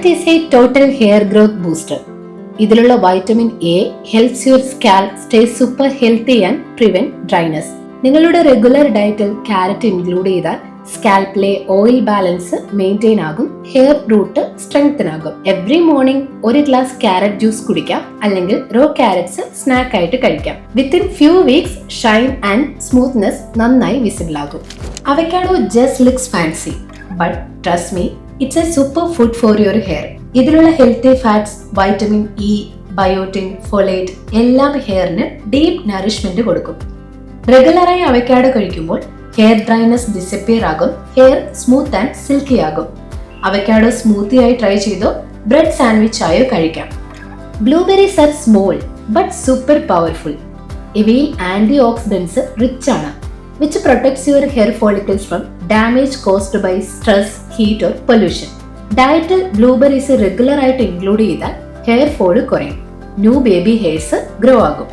Carrot is a total hair growth booster. ഇതിലുള്ള vitamin A helps your scalp stay super healthy and prevent dryness. നിങ്ങളുടെ regular ഡയറ്റിൽ carrot include ചെയ്താൽ സ്കാൽപ്പിലെ oil balance maintain ആകും, hair root strengthen ആകും. Every morning ഒരു glass carrot juice കുടിക്കാം, അല്ലെങ്കിൽ റോ ക്യാരറ്റ്സ് സ്നാക്ക് ആയിട്ട് കഴിക്കാം. Within few weeks shine and smoothness നന്നായി വിസിബിൾ ആകും. Avocado just looks fancy, but trust me, it's a super food for your hair. ഇതിലുള്ള healthy fats, vitamin E, biotin, folate എല്ലാം ഹെയറിന് deep nourishment കൊടുക്കും. റെഗുലറായി avocado കഴിക്കുമ്പോൾ ഹെയർ ഡ്രൈനെസ് ഡിസപ്പിയർ ആകും, hair smooth and silky ആകും. Avocado smoothie ആയി try ചെയ്തോ ബ്രെഡ് സാൻഡ്വിച്ച് ആയോ കഴിക്കാം. Blueberries are small but super powerful. ഇവയിൽ ആന്റി ഓക്സിഡൻസ് റിച്ച് ആണ്, which protects your hair follicles from damage caused by stress, heat or pollution. ഡയറ്റിൽ blueberries regular ആയിട്ട് include ചെയ്താൽ ഹെയർ ഫോള് കുറയും, ന്യൂ ബേബി ഹെയർസ് ഗ്രോ ആകും.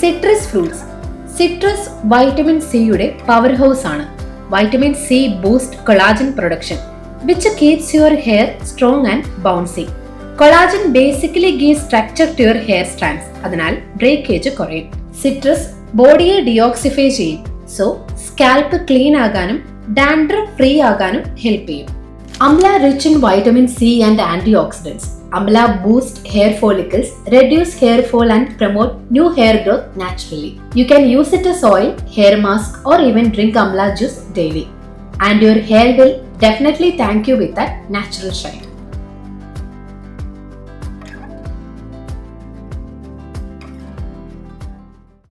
Citrus fruits. Citrus vitamin സിയുടെ powerhouse ആണ്. Vitamin C boost collagen production, which keeps your hair strong and bouncy. Collagen basically gives structure to your hair strands, അതിനാൽ breakage കുറയും. Citrus ബോഡിയെ detoxify ചെയ്യും, so scalp clean ആകാനും dandruff free ആകാനും help ചെയ്യും. Amla rich in vitamin C and antioxidants. Amla boosts hair follicles, reduce hair fall and promote new hair growth naturally. You can use it as oil, hair mask or even drink Amla juice daily. And your hair will definitely thank you with that natural shine.